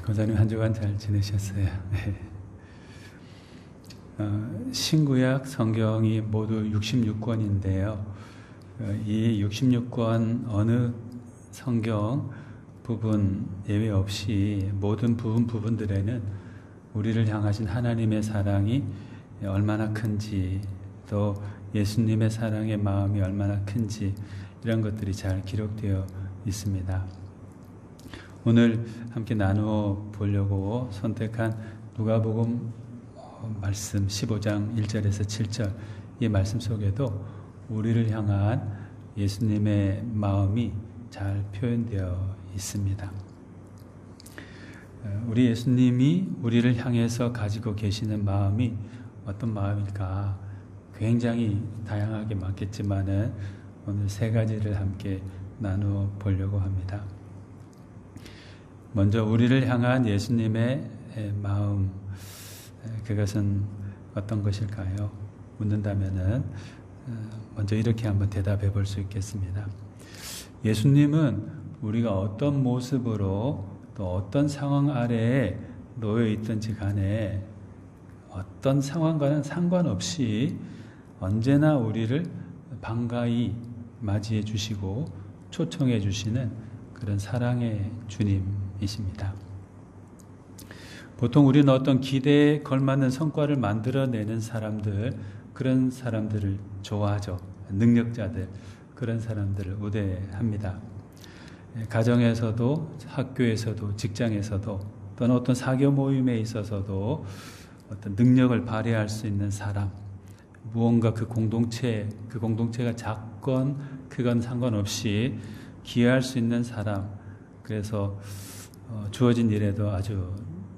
권사님 한 주간 잘 지내셨어요? 신구약 성경이 모두 66권인데요. 이 66권 어느 성경 부분 예외 없이 모든 부분들에는 우리를 향하신 하나님의 사랑이 얼마나 큰지, 또 예수님의 사랑의 마음이 얼마나 큰지, 이런 것들이 잘 기록되어 있습니다. 오늘 함께 나누어 보려고 선택한 누가복음 말씀 15장 1절에서 7절, 이 말씀 속에도 우리를 향한 예수님의 마음이 잘 표현되어 있습니다. 우리 예수님이 우리를 향해서 가지고 계시는 마음이 어떤 마음일까? 굉장히 다양하게 많겠지만은 오늘 세 가지를 함께 나누어 보려고 합니다. 먼저 우리를 향한 예수님의 마음, 그것은 어떤 것일까요? 묻는다면은 먼저 이렇게 한번 대답해 볼 수 있겠습니다. 예수님은 우리가 어떤 모습으로 또 어떤 상황 아래에 놓여 있든지 간에 어떤 상황과는 상관없이 언제나 우리를 반가이 맞이해 주시고 초청해 주시는 그런 사랑의 주님이십니다. 보통 우리는 어떤 기대에 걸맞는 성과를 만들어내는 사람들, 그런 사람들을 좋아하죠. 능력자들, 그런 사람들을 우대합니다. 가정에서도, 학교에서도, 직장에서도, 또는 어떤 사교 모임에 있어서도 어떤 능력을 발휘할 수 있는 사람, 무언가 그 공동체가 작건 크건 상관없이 기여할 수 있는 사람, 그래서 주어진 일에도 아주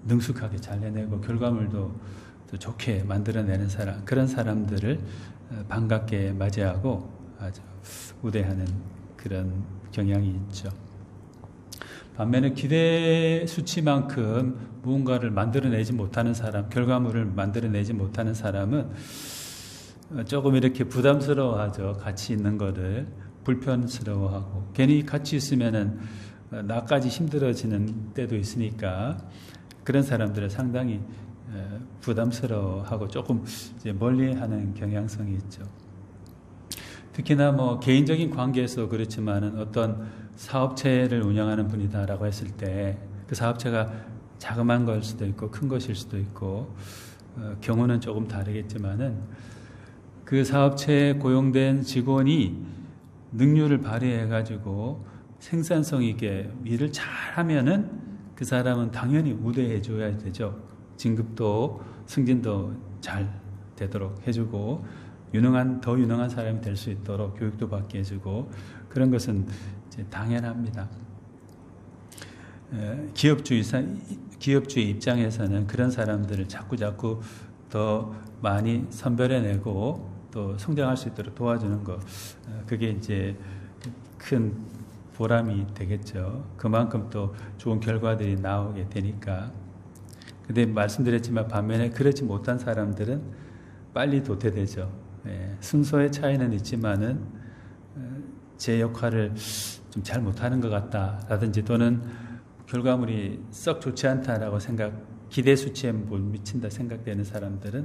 능숙하게 잘 해내고 결과물도 좋게 만들어내는 사람, 그런 사람들을 반갑게 맞이하고 아주 우대하는 그런 경향이 있죠. 반면에 기대 수치만큼 무언가를 만들어내지 못하는 사람, 결과물을 만들어내지 못하는 사람은 조금 이렇게 부담스러워하죠. 같이 있는 거를 불편스러워하고, 괜히 같이 있으면은 나까지 힘들어지는 때도 있으니까 그런 사람들은 상당히 부담스러워하고 조금 이제 멀리하는 경향성이 있죠. 특히나 개인적인 관계에서 그렇지만은 어떤 사업체를 운영하는 분이다라고 했을 때 그 사업체가 자그마한 걸 수도 있고 큰 것일 수도 있고 경우는 조금 다르겠지만은 그 사업체에 고용된 직원이 능률을 발휘해 가지고 생산성 있게 일을 잘하면은 그 사람은 당연히 우대해 줘야 되죠. 진급도 승진도 잘 되도록 해주고 더 유능한 사람이 될 수 있도록 교육도 받게 해주고, 그런 것은 이제 당연합니다. 기업주의 입장에서는 그런 사람들을 자꾸 더 많이 선별해내고 또 성장할 수 있도록 도와주는 것, 그게 이제 큰 보람이 되겠죠. 그만큼 또 좋은 결과들이 나오게 되니까. 근데 말씀드렸지만 반면에 그렇지 못한 사람들은 빨리 도태되죠. 순서의 차이는 있지만은 제 역할을 좀 잘 못하는 것 같다라든지, 또는 결과물이 썩 좋지 않다라고 기대 수치에 못 미친다 생각되는 사람들은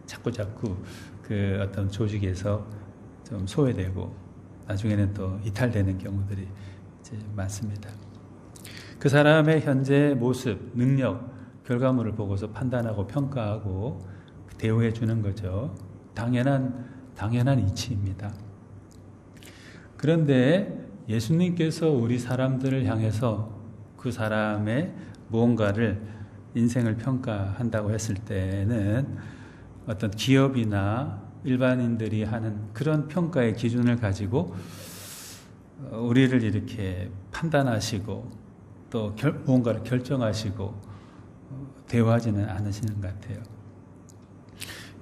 자꾸 그 어떤 조직에서 좀 소외되고 나중에는 또 이탈되는 경우들이 이제 많습니다. 그 사람의 현재 모습, 능력, 결과물을 보고서 판단하고 평가하고 대우해 주는 거죠. 당연한 이치입니다. 그런데 예수님께서 우리 사람들을 향해서 그 사람의 무언가를 인생을 평가한다고 했을 때는 어떤 기업이나 일반인들이 하는 그런 평가의 기준을 가지고 우리를 이렇게 판단하시고 또 무언가를 결정하시고 대우하지는 않으시는 것 같아요.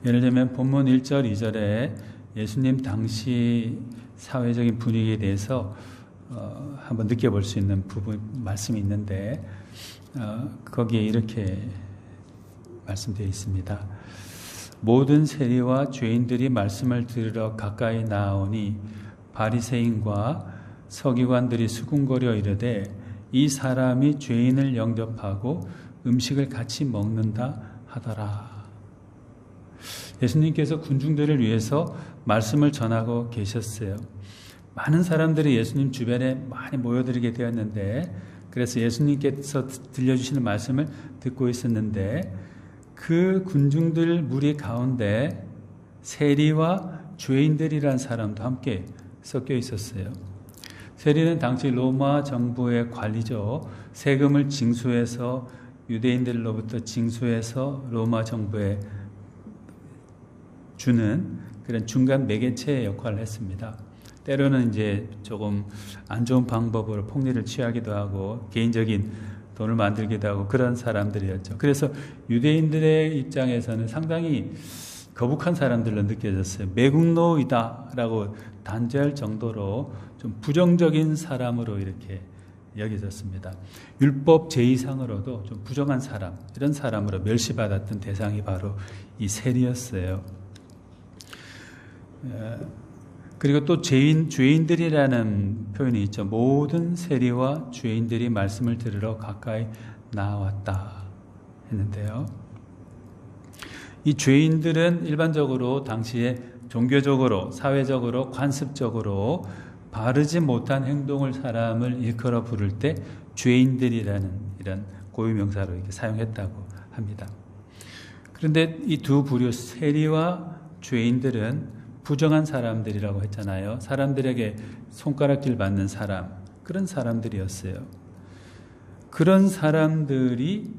예를 들면 본문 1절, 2절에 예수님 당시 사회적인 분위기에 대해서 한번 느껴볼 수 있는 말씀이 있는데 거기에 이렇게 말씀되어 있습니다. 모든 세리와 죄인들이 말씀을 들으러 가까이 나오니 바리새인과 서기관들이 수군거려 이르되 이 사람이 죄인을 영접하고 음식을 같이 먹는다 하더라. 예수님께서 군중들을 위해서 말씀을 전하고 계셨어요. 많은 사람들이 예수님 주변에 많이 모여들게 되었는데, 그래서 예수님께서 들려주시는 말씀을 듣고 있었는데, 그 군중들 무리 가운데 세리와 죄인들이란 사람도 함께 섞여 있었어요. 세리는 당시 로마 정부의 관리죠. 세금을 징수해서 유대인들로부터 징수해서 로마 정부에 주는 그런 중간 매개체의 역할을 했습니다. 때로는 이제 조금 안 좋은 방법으로 폭리를 취하기도 하고 개인적인 돈을 만들기도 하고 그런 사람들이었죠. 그래서 유대인들의 입장에서는 상당히 거북한 사람들로 느껴졌어요. 매국노이다라고 단죄할 정도로 좀 부정적인 사람으로 이렇게 여겨졌습니다. 율법 제2상으로도 좀 부정한 사람, 이런 사람으로 멸시받았던 대상이 바로 이 세리였어요. 그리고 또 죄인들이라는 표현이 있죠. 모든 세리와 죄인들이 말씀을 들으러 가까이 나왔다 했는데요. 이 죄인들은 일반적으로 당시에 종교적으로, 사회적으로, 관습적으로 바르지 못한 행동을 사람을 일컬어 부를 때 죄인들이라는 이런 고유명사로 이렇게 사용했다고 합니다. 그런데 이 두 부류 세리와 죄인들은 부정한 사람들이라고 했잖아요. 사람들에게 손가락질 받는 사람, 그런 사람들이었어요. 그런 사람들이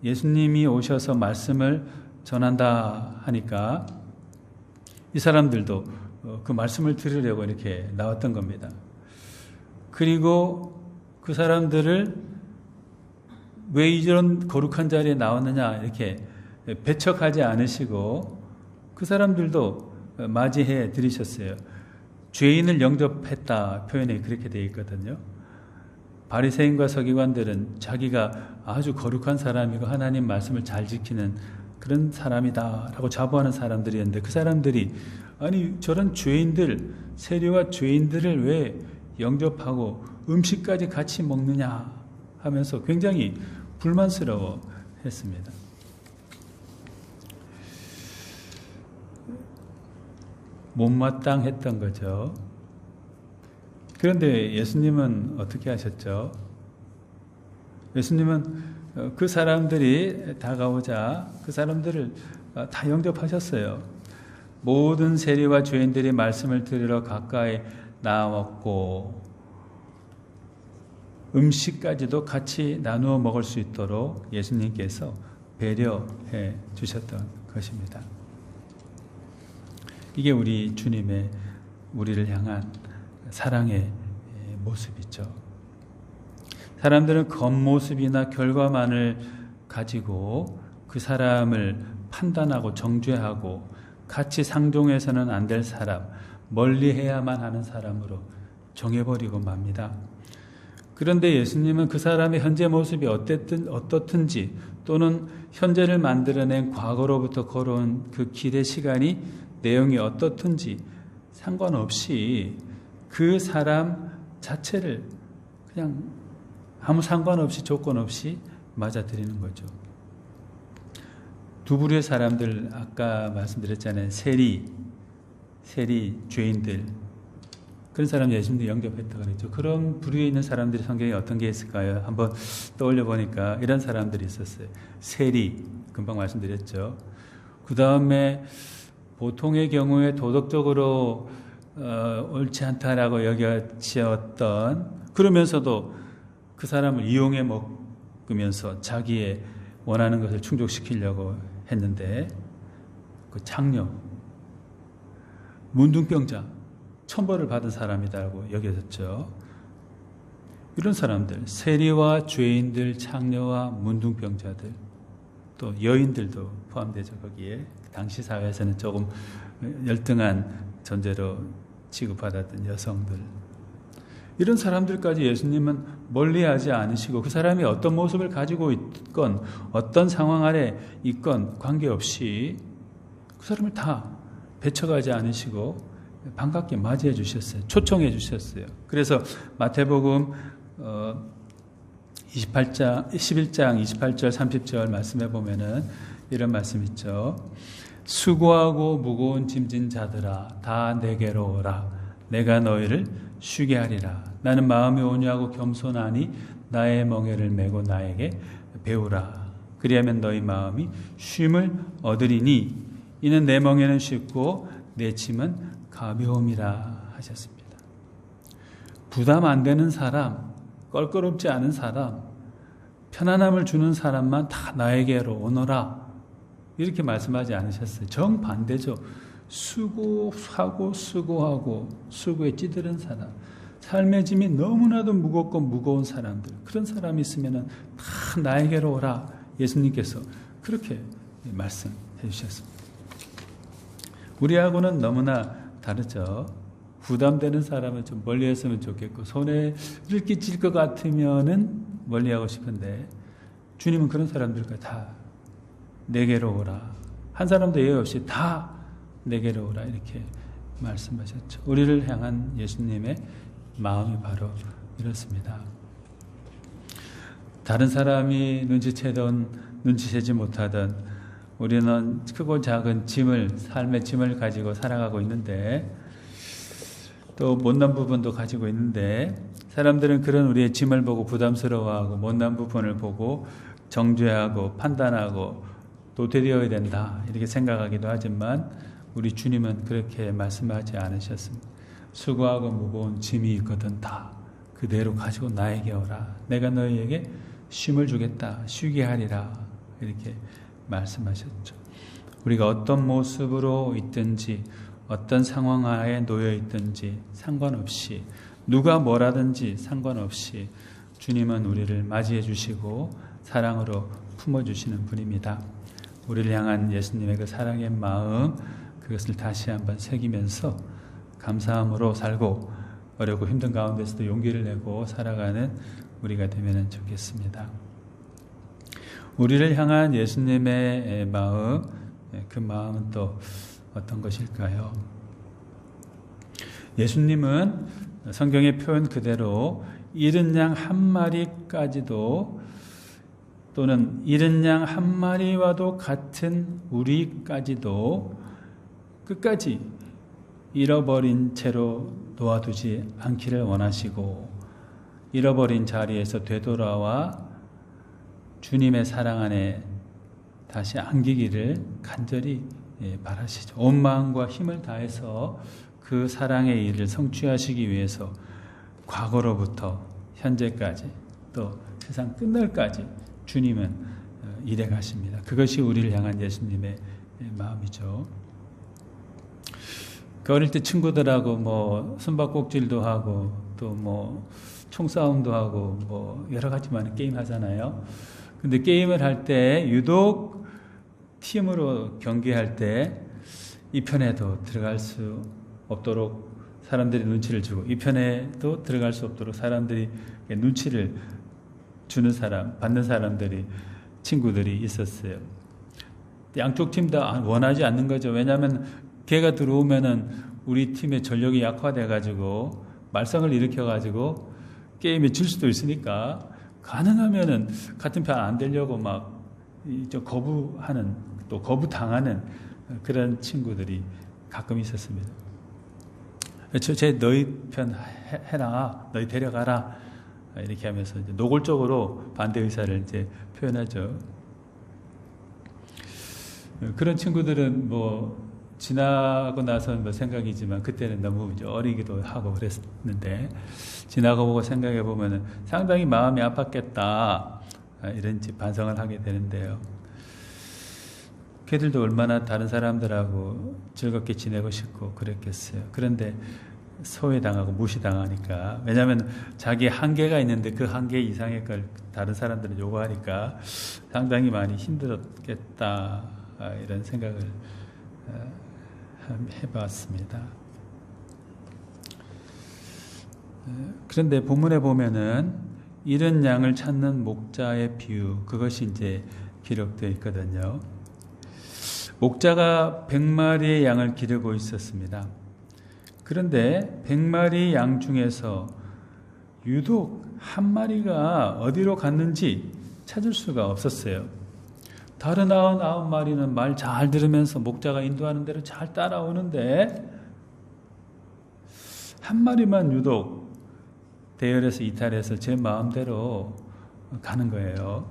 예수님이 오셔서 말씀을 전한다 하니까 이 사람들도 그 말씀을 들으려고 이렇게 나왔던 겁니다. 그리고 그 사람들을 왜 이런 거룩한 자리에 나왔느냐 이렇게 배척하지 않으시고 그 사람들도 맞이해 드리셨어요. 죄인을 영접했다 표현이 그렇게 되어 있거든요. 바리새인과 서기관들은 자기가 아주 거룩한 사람이고 하나님 말씀을 잘 지키는 그런 사람이다라고 자부하는 사람들이었는데 그 사람들이 아니 저런 죄인들, 세리와 죄인들을 왜 영접하고 음식까지 같이 먹느냐 하면서 굉장히 불만스러워 했습니다. 못마땅했던 거죠. 그런데 예수님은 어떻게 하셨죠? 예수님은 그 사람들이 다가오자 그 사람들을 다 영접하셨어요. 모든 세리와 죄인들이 말씀을 들으러 가까이 나왔고 음식까지도 같이 나누어 먹을 수 있도록 예수님께서 배려해 주셨던 것입니다. 이게 우리 주님의 우리를 향한 사랑의 모습이죠. 사람들은 겉모습이나 결과만을 가지고 그 사람을 판단하고 정죄하고 같이 상종해서는 안 될 사람, 멀리해야만 하는 사람으로 정해버리고 맙니다. 그런데 예수님은 그 사람의 현재 모습이 어떻든지 또는 현재를 만들어낸 과거로부터 걸어온 그 길의 시간이 내용이 어떻든지 상관없이 그 사람 자체를 그냥 아무 상관없이 조건 없이 맞아들이는 거죠. 두 부류의 사람들 아까 말씀드렸잖아요. 세리, 죄인들. 그런 사람 예수님도 영접했다고 그랬죠. 그런 부류에 있는 사람들이 성경에 어떤 게 있을까요? 한번 떠올려 보니까 이런 사람들이 있었어요. 세리, 금방 말씀드렸죠. 그 다음에 보통의 경우에 도덕적으로 옳지 않다라고 여겨지었던 그러면서도 그 사람을 이용해 먹으면서 자기의 원하는 것을 충족시키려고 했는데 그 장녀, 문둥병자, 천벌을 받은 사람이라고 여겨졌죠. 이런 사람들, 세리와 죄인들, 장녀와 문둥병자들, 또 여인들도 포함되죠. 거기에 당시 사회에서는 조금 열등한 존재로 취급받았던 여성들, 이런 사람들까지 예수님은 멀리하지 않으시고 그 사람이 어떤 모습을 가지고 있건 어떤 상황 아래 있건 관계없이 그 사람을 다 배척하지 않으시고 반갑게 맞이해 주셨어요. 초청해 주셨어요. 그래서 마태복음 11장 28절 30절 말씀해 보면은 이런 말씀 있죠. 수고하고 무거운 짐진 자들아 다 내게로 오라. 내가 너희를 쉬게 하리라. 나는 마음이 온유하고 겸손하니 나의 멍에를 메고 나에게 배우라. 그리하면 너희 마음이 쉼을 얻으리니 이는 내 멍에는 쉽고 내 짐은 가벼움이라 하셨습니다. 부담 안 되는 사람, 껄끄럽지 않은 사람, 편안함을 주는 사람만 다 나에게로 오너라. 이렇게 말씀하지 않으셨어요. 정반대죠. 수고하고 수고에 찌들은 사람, 삶의 짐이 너무나도 무겁고 무거운 사람들, 그런 사람이 있으면 다 나에게로 오라. 예수님께서 그렇게 말씀해 주셨습니다. 우리하고는 너무나 다르죠. 부담되는 사람은 좀 멀리 했으면 좋겠고 손해를 끼칠 것 같으면은 멀리하고 싶은데 주님은 그런 사람들과 다 내게로 오라. 한 사람도 예외 없이 다 내게로 오라 이렇게 말씀하셨죠. 우리를 향한 예수님의 마음이 바로 이렇습니다. 다른 사람이 눈치채지 못하던 우리는 크고 작은 삶의 짐을 가지고 살아가고 있는데 또 못난 부분도 가지고 있는데 사람들은 그런 우리의 짐을 보고 부담스러워하고 못난 부분을 보고 정죄하고 판단하고 도태되어야 된다 이렇게 생각하기도 하지만 우리 주님은 그렇게 말씀하지 않으셨습니다. 수고하고 무거운 짐이 있거든 다 그대로 가지고 나에게 오라. 내가 너희에게 쉼을 주겠다. 쉬게 하리라. 이렇게 말씀하셨죠. 우리가 어떤 모습으로 있든지 어떤 상황 하에 놓여 있든지 상관없이 누가 뭐라든지 상관없이 주님은 우리를 맞이해 주시고 사랑으로 품어주시는 분입니다. 우리를 향한 예수님의 그 사랑의 마음 그것을 다시 한번 새기면서 감사함으로 살고 어렵고 힘든 가운데서도 용기를 내고 살아가는 우리가 되면 좋겠습니다. 우리를 향한 예수님의 마음, 그 마음은 또 어떤 것일까요? 예수님은 성경의 표현 그대로 잃은 양 한 마리까지도 또는 잃은 양 한 마리와도 같은 우리까지도 끝까지 잃어버린 채로 놓아두지 않기를 원하시고 잃어버린 자리에서 되돌아와 주님의 사랑 안에 다시 안기기를 간절히 바라시죠. 온 마음과 힘을 다해서 그 사랑의 일을 성취하시기 위해서 과거로부터 현재까지 또 세상 끝날까지 주님은 일해 가십니다. 그것이 우리를 향한 예수님의 마음이죠. 어릴 때 친구들하고 숨바꼭질도 하고 또 총싸움도 하고 여러 가지 많은 게임 하잖아요. 근데 게임을 할 때 유독 팀으로 경기할 때 이 편에도 들어갈 수 없도록 사람들이 눈치를 주고 이 편에도 들어갈 수 없도록 사람들이 눈치를 주는 받는 사람들이 친구들이 있었어요. 양쪽 팀 다 원하지 않는 거죠. 왜냐하면 걔가 들어오면은 우리 팀의 전력이 약화돼가지고 말썽을 일으켜가지고 게임에 질 수도 있으니까 가능하면은 같은 편 안 되려고 거부하는 또 거부당하는 그런 친구들이 가끔 있었습니다. 쟤 너희 편 해라, 너희 데려가라 이렇게 하면서 이제 노골적으로 반대 의사를 이제 표현하죠. 그런 친구들은 지나고 나서는 생각이지만 그때는 너무 이제 어리기도 하고 그랬는데 지나고 보고 생각해 보면은 상당히 마음이 아팠겠다 이런 반성을 하게 되는데요. 걔들도 얼마나 다른 사람들하고 즐겁게 지내고 싶고 그랬겠어요. 그런데 소외당하고 무시당하니까 왜냐하면 자기 한계가 있는데 그 한계 이상의 걸 다른 사람들은 요구하니까 상당히 많이 힘들었겠다 이런 생각을 해봤습니다. 그런데 본문에 보면은 잃은 양을 찾는 목자의 비유 그것이 이제 기록되어 있거든요. 목자가 100마리의 양을 기르고 있었습니다. 그런데 100마리 양 중에서 유독 한 마리가 어디로 갔는지 찾을 수가 없었어요. 다른 99마리는 말 잘 들으면서 목자가 인도하는 대로 잘 따라오는데 한 마리만 유독 대열에서 이탈해서 제 마음대로 가는 거예요.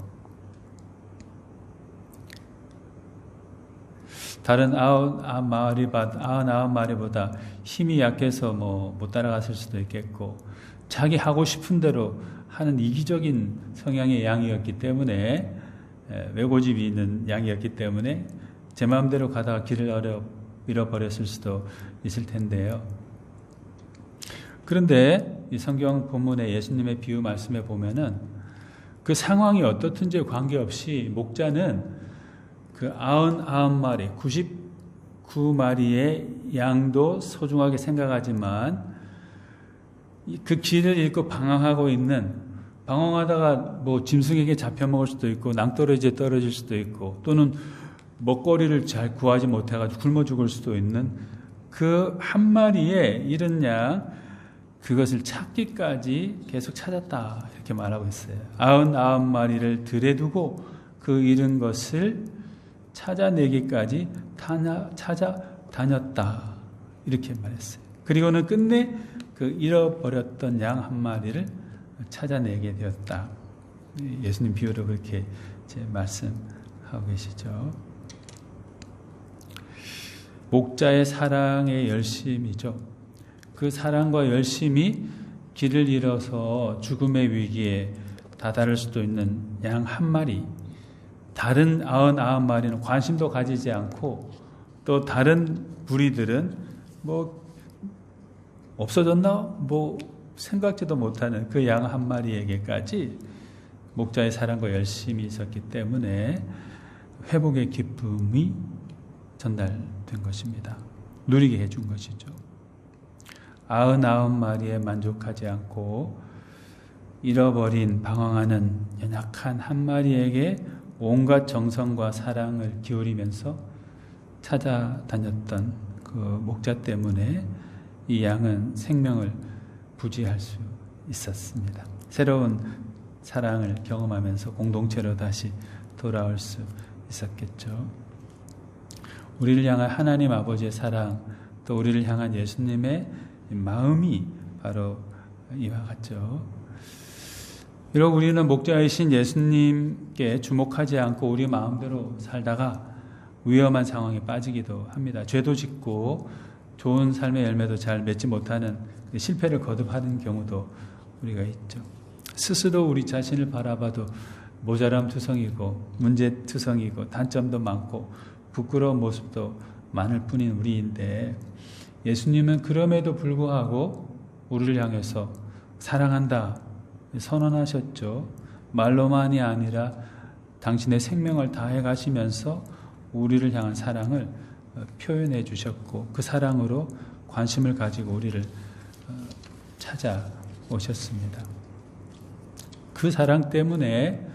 다른 99마리보다 힘이 약해서 못 따라갔을 수도 있겠고, 자기 하고 싶은 대로 하는 이기적인 성향의 양이었기 때문에, 외고집이 있는 양이었기 때문에 제 마음대로 가다가 길을 잃어버렸을 수도 있을 텐데요. 그런데 이 성경 본문의 예수님의 비유 말씀에 보면은 그 상황이 어떻든지 관계없이 목자는 그 99마리, 99마리의 양도 소중하게 생각하지만 그 길을 잃고 방황하다가 짐승에게 잡혀먹을 수도 있고 낭떠러지에 떨어질 수도 있고 또는 먹거리를 잘 구하지 못해가지고 굶어 죽을 수도 있는 그 한 마리의 잃은 양, 그것을 찾기까지 계속 찾았다 이렇게 말하고 있어요. 99마리를 들에 두고 그 잃은 것을 찾아내기까지 찾아다녔다 이렇게 말했어요. 그리고는 끝내 그 잃어버렸던 양 한 마리를 찾아내게 되었다. 예수님 비유로 그렇게 말씀하고 계시죠. 목자의 사랑의 열심이죠. 그 사랑과 열심이 길을 잃어서 죽음의 위기에 다다를 수도 있는 양 한 마리, 다른 99마리는 관심도 가지지 않고 또 다른 무리들은 없어졌나? 생각지도 못하는 그 양 한 마리에게까지 목자의 사랑과 열심이 있었기 때문에 회복의 기쁨이 전달된 것입니다. 누리게 해준 것이죠. 99마리에 만족하지 않고 잃어버린 방황하는 연약한 한 마리에게 온갖 정성과 사랑을 기울이면서 찾아다녔던 그 목자 때문에 이 양은 생명을 부지할 수 있었습니다. 새로운 사랑을 경험하면서 공동체로 다시 돌아올 수 있었겠죠. 우리를 향한 하나님 아버지의 사랑, 또 우리를 향한 예수님의 마음이 바로 이와 같죠. 비록 우리는 목자이신 예수님께 주목하지 않고 우리 마음대로 살다가 위험한 상황에 빠지기도 합니다. 죄도 짓고 좋은 삶의 열매도 잘 맺지 못하는 실패를 거듭하는 경우도 우리가 있죠. 스스로 우리 자신을 바라봐도 모자람 투성이고 문제 투성이고 단점도 많고 부끄러운 모습도 많을 뿐인 우리인데, 예수님은 그럼에도 불구하고 우리를 향해서 사랑한다 선언하셨죠. 말로만이 아니라 당신의 생명을 다해 가시면서 우리를 향한 사랑을 표현해 주셨고, 그 사랑으로 관심을 가지고 우리를 찾아오셨습니다. 그 사랑 때문에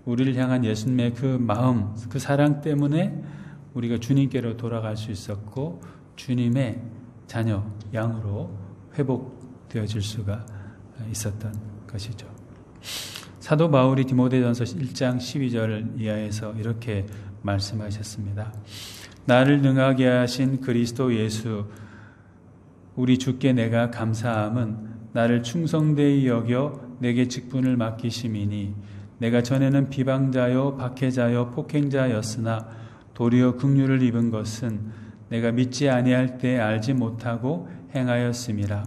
우리를 향한 예수님의 그 마음, 그 사랑 때문에 우리가 주님께로 돌아갈 수 있었고 주님의 자녀, 양으로 회복되어질 수가 있었던 것이죠. 사도 바울이 디모데전서 1장 12절 이하에서 이렇게 말씀하셨습니다. 나를 능하게 하신 그리스도 예수 우리 주께 내가 감사함은 나를 충성되이 여겨 내게 직분을 맡기심이니 내가 전에는 비방자요 박해자요 폭행자였으나 도리어 긍휼을 입은 것은 내가 믿지 아니할 때 알지 못하고 행하였음이라.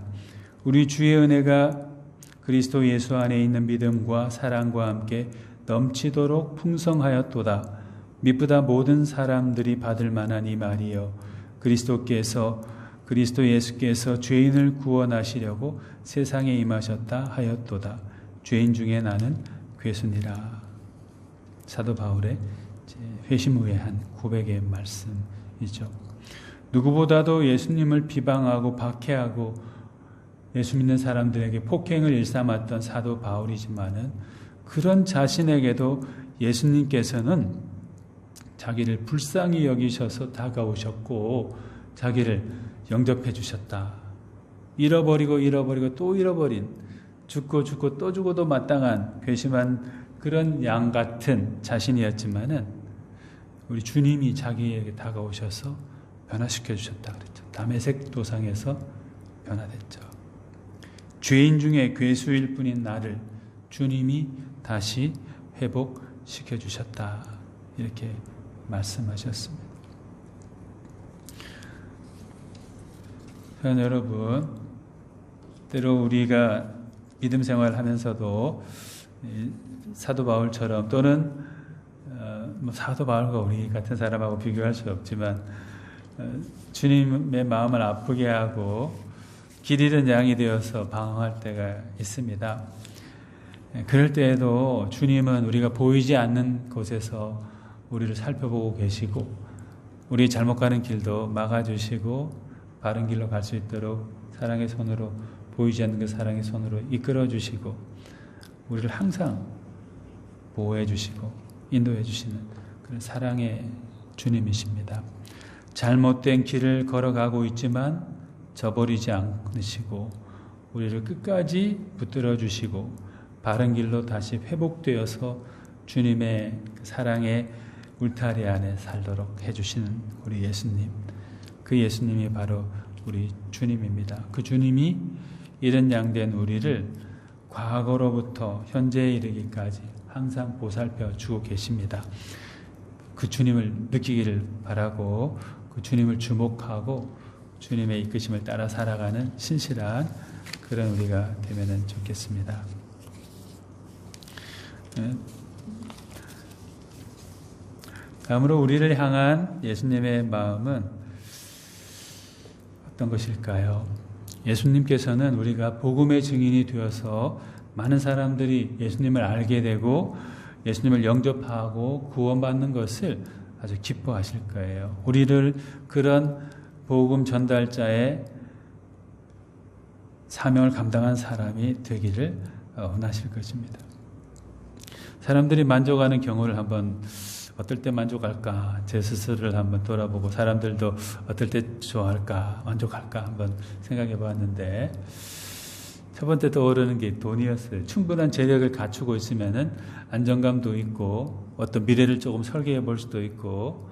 우리 주의 은혜가 그리스도 예수 안에 있는 믿음과 사랑과 함께 넘치도록 풍성하였도다. 미쁘다 모든 사람들이 받을 만한 이 말이여 그리스도 예수께서 죄인을 구원하시려고 세상에 임하셨다 하였도다. 죄인 중에 나는 괴순이라. 사도 바울의 회심 후에 한 고백의 말씀이죠. 누구보다도 예수님을 비방하고 박해하고 예수 믿는 사람들에게 폭행을 일삼았던 사도 바울이지만은 그런 자신에게도 예수님께서는 자기를 불쌍히 여기셔서 다가오셨고 자기를 영접해 주셨다. 잃어버리고 또 잃어버린 죽고 또 죽어도 마땅한 괘씸한 그런 양 같은 자신이었지만은 우리 주님이 자기에게 다가오셔서 변화시켜 주셨다 그랬죠. 다메섹 도상에서 변화됐죠. 죄인 중에 괴수일 뿐인 나를 주님이 다시 회복시켜 주셨다. 이렇게 말씀하셨습니다. 여러분, 때로 우리가 믿음 생활하면서도 사도 바울처럼 또는 사도 바울과 우리 같은 사람하고 비교할 수 없지만 주님의 마음을 아프게 하고 길 잃은 양이 되어서 방황할 때가 있습니다. 그럴 때에도 주님은 우리가 보이지 않는 곳에서 우리를 살펴보고 계시고 우리 잘못 가는 길도 막아주시고 바른 길로 갈 수 있도록 사랑의 손으로 보이지 않는 그 사랑의 손으로 이끌어 주시고 우리를 항상 보호해 주시고 인도해 주시는 그런 사랑의 주님이십니다. 잘못된 길을 걸어가고 있지만 저버리지 않으시고 우리를 끝까지 붙들어 주시고 바른 길로 다시 회복되어서 주님의 사랑의 울타리 안에 살도록 해주시는 우리 예수님, 그 예수님이 바로 우리 주님입니다. 그 주님이 이런 양된 우리를 과거로부터 현재에 이르기까지 항상 보살펴 주고 계십니다. 그 주님을 느끼기를 바라고 그 주님을 주목하고 주님의 이끄심을 따라 살아가는 신실한 그런 우리가 되면 좋겠습니다. 다음으로 우리를 향한 예수님의 마음은 어떤 것일까요? 예수님께서는 우리가 복음의 증인이 되어서 많은 사람들이 예수님을 알게 되고 예수님을 영접하고 구원받는 것을 아주 기뻐하실 거예요. 우리를 그런 복음 전달자의 사명을 감당한 사람이 되기를 원하실 것입니다. 사람들이 만족하는 경우를 한번 어떨 때 만족할까 제 스스로를 한번 돌아보고 사람들도 어떨 때 좋아할까 만족할까 한번 생각해 봤는데 첫 번째 떠오르는 게 돈이었어요. 충분한 재력을 갖추고 있으면은 안정감도 있고 어떤 미래를 조금 설계해 볼 수도 있고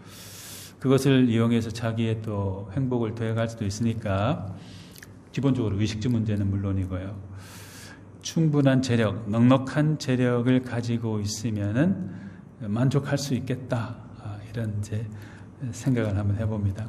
그것을 이용해서 자기의 또 행복을 더해갈 수도 있으니까 기본적으로 의식주 문제는 물론이고요. 충분한 재력, 넉넉한 재력을 가지고 있으면은 만족할 수 있겠다. 이런 이제 생각을 한번 해봅니다.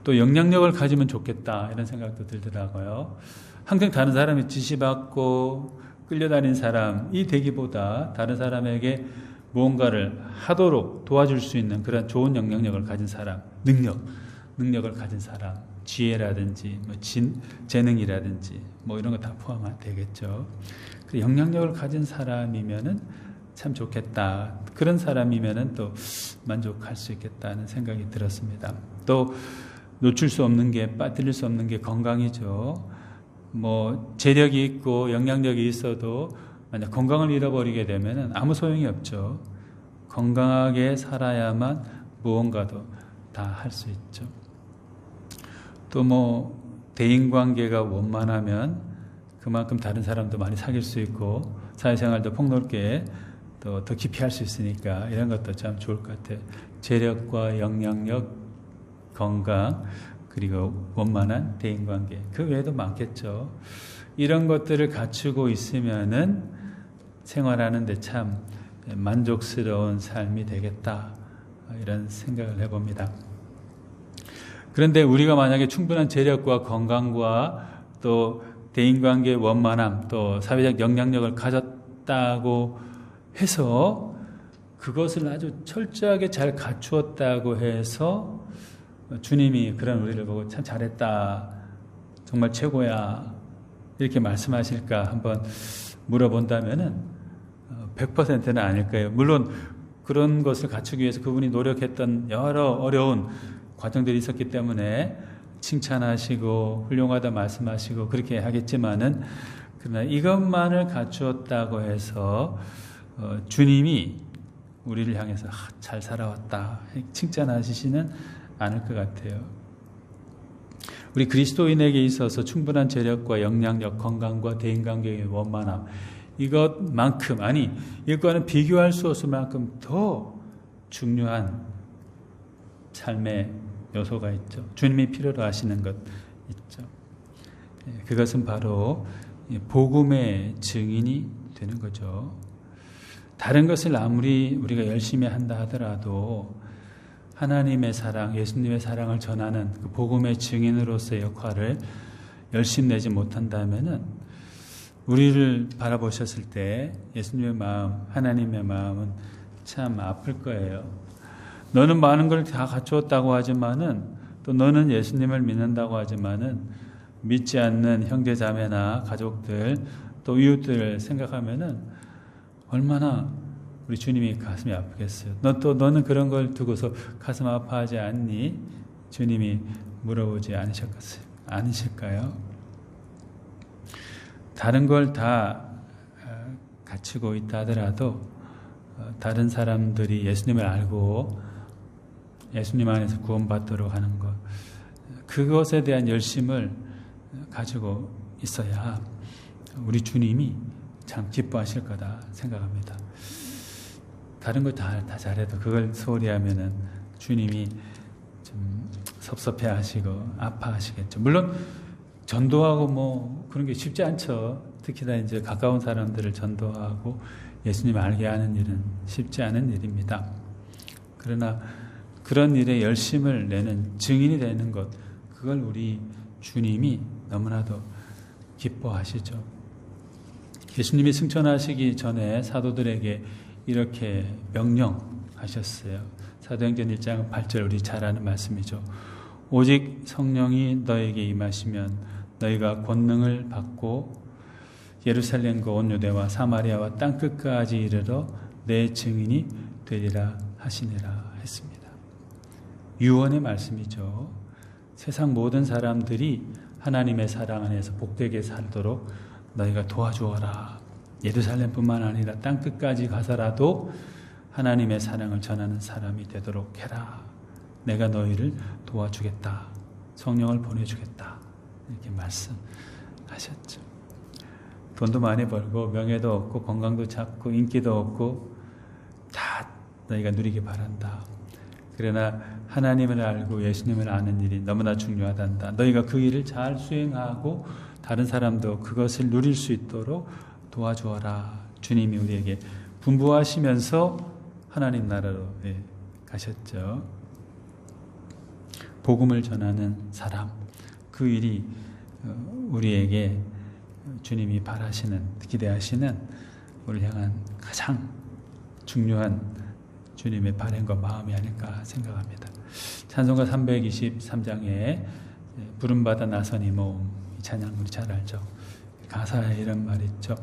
또 영향력을 가지면 좋겠다. 이런 생각도 들더라고요. 항상 다른 사람이 지시받고 끌려다니는 사람이 되기보다 다른 사람에게 무언가를 하도록 도와줄 수 있는 그런 좋은 영향력을 가진 사람, 능력을 가진 사람, 지혜라든지 재능이라든지 이런 거 다 포함되겠죠. 그 영향력을 가진 사람이면은 참 좋겠다. 그런 사람이면은 또 만족할 수 있겠다는 생각이 들었습니다. 또 놓칠 수 없는 게 빠뜨릴 수 없는 게 건강이죠. 재력이 있고 영향력이 있어도 만약 건강을 잃어버리게 되면은 아무 소용이 없죠. 건강하게 살아야만 무언가도 다 할 수 있죠. 또 대인관계가 원만하면 그만큼 다른 사람도 많이 사귈 수 있고 사회생활도 폭넓게 또 더 깊이 할 수 있으니까 이런 것도 참 좋을 것 같아요. 재력과 영향력, 건강, 그리고 원만한 대인관계. 그 외에도 많겠죠. 이런 것들을 갖추고 있으면은 생활하는데 참 만족스러운 삶이 되겠다. 이런 생각을 해봅니다. 그런데 우리가 만약에 충분한 재력과 건강과 또 대인관계의 원만함, 또 사회적 영향력을 가졌다고 해서 그것을 아주 철저하게 잘 갖추었다고 해서 주님이 그런 우리를 보고 참 잘했다, 정말 최고야 이렇게 말씀하실까 한번 물어본다면은 100%는 아닐 거예요. 물론 그런 것을 갖추기 위해서 그분이 노력했던 여러 어려운 과정들이 있었기 때문에 칭찬하시고 훌륭하다 말씀하시고 그렇게 하겠지만은 그러나 이것만을 갖추었다고 해서 주님이 우리를 향해서 잘 살아왔다 칭찬하시지는 않을 것 같아요. 우리 그리스도인에게 있어서 충분한 재력과 영향력, 건강과 대인관계의 원만함, 이것만큼, 아니 이것과는 비교할 수 없을 만큼 더 중요한 삶의 요소가 있죠. 주님이 필요로 하시는 것 있죠. 그것은 바로 복음의 증인이 되는 거죠. 다른 것을 아무리 우리가 열심히 한다 하더라도 하나님의 사랑, 예수님의 사랑을 전하는 그 복음의 증인으로서의 역할을 열심히 내지 못한다면은 우리를 바라보셨을 때 예수님의 마음, 하나님의 마음은 참 아플 거예요. 너는 많은 걸 다 갖추었다고 하지만은, 또 너는 예수님을 믿는다고 하지만은 믿지 않는 형제 자매나 가족들 또 이웃들을 생각하면은 얼마나 우리 주님이 가슴이 아프겠어요. 너는 그런 걸 두고서 가슴 아파하지 않니? 주님이 물어보지 않으실까요? 다른 걸 다 갖추고 있다 하더라도 다른 사람들이 예수님을 알고 예수님 안에서 구원받도록 하는 것, 그것에 대한 열심을 가지고 있어야 우리 주님이 참 기뻐하실 거다 생각합니다. 다른 거 다 잘해도 그걸 소홀히 하면은 주님이 좀 섭섭해 하시고 아파하시겠죠. 물론 전도하고 뭐 그런 게 쉽지 않죠. 특히나 이제 가까운 사람들을 전도하고 예수님 알게 하는 일은 쉽지 않은 일입니다. 그러나 그런 일에 열심을 내는 증인이 되는 것, 그걸 우리 주님이 너무나도 기뻐하시죠. 예수님이 승천하시기 전에 사도들에게 이렇게 명령하셨어요. 사도행전 1장 8절, 우리 잘 아는 말씀이죠. 오직 성령이 너에게 임하시면 너희가 권능을 받고 예루살렘과 온 유대와 사마리아와 땅끝까지 이르러 내 증인이 되리라 하시니라 했습니다. 유언의 말씀이죠. 세상 모든 사람들이 하나님의 사랑 안에서 복되게 살도록 너희가 도와주어라. 예루살렘뿐만 아니라 땅끝까지 가서라도 하나님의 사랑을 전하는 사람이 되도록 해라. 내가 너희를 도와주겠다. 성령을 보내주겠다. 이렇게 말씀하셨죠. 돈도 많이 벌고 명예도 얻고 건강도 잡고 인기도 얻고 다 너희가 누리기 바란다. 그러나 하나님을 알고 예수님을 아는 일이 너무나 중요하단다. 너희가 그 일을 잘 수행하고 다른 사람도 그것을 누릴 수 있도록 도와주어라. 주님이 우리에게 분부하시면서 하나님 나라로 가셨죠. 복음을 전하는 사람, 그 일이 우리에게 주님이 바라시는, 기대하시는 우리를 향한 가장 중요한 주님의 바람과 마음이 아닐까 생각합니다. 찬송가 323장에 부름받아 나선 이 몸, 이 찬양 우리 잘 알죠. 가사에 이런 말이 있죠.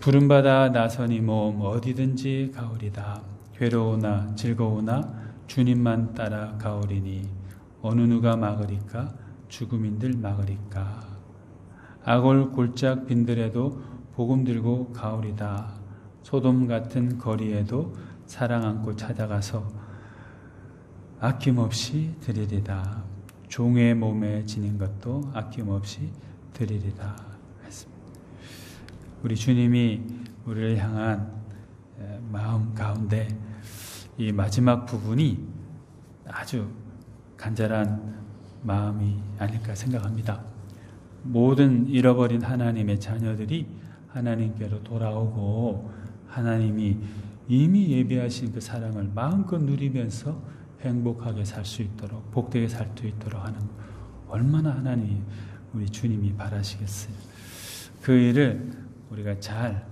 부름받아 나선 이 몸 어디든지 가오리다. 괴로우나 즐거우나 주님만 따라 가오리니 어느 누가 막으리까 죽음인들 막으리까. 악올 골짝 빈들에도 복음 들고 가오리다. 소돔 같은 거리에도 사랑 안고 찾아가서 아낌없이 드리리다. 종의 몸에 지닌 것도 아낌없이 드리리다 했습니다. 우리 주님이 우리를 향한 마음 가운데 이 마지막 부분이 아주 간절한 마음이 아닐까 생각합니다. 모든 잃어버린 하나님의 자녀들이 하나님께로 돌아오고 하나님이 이미 예비하신 그 사랑을 마음껏 누리면서 행복하게 살 수 있도록, 복되게 살 수 있도록 하는, 얼마나 하나님, 우리 주님이 바라시겠어요. 그 일을 우리가 잘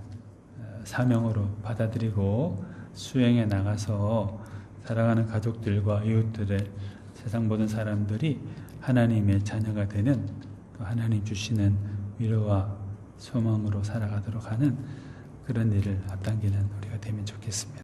사명으로 받아들이고 수행해 나가서 사랑하는 가족들과 이웃들의, 세상 모든 사람들이 하나님의 자녀가 되는, 또 하나님 주시는 위로와 소망으로 살아가도록 하는 그런 일을 앞당기는 우리가 되면 좋겠습니다.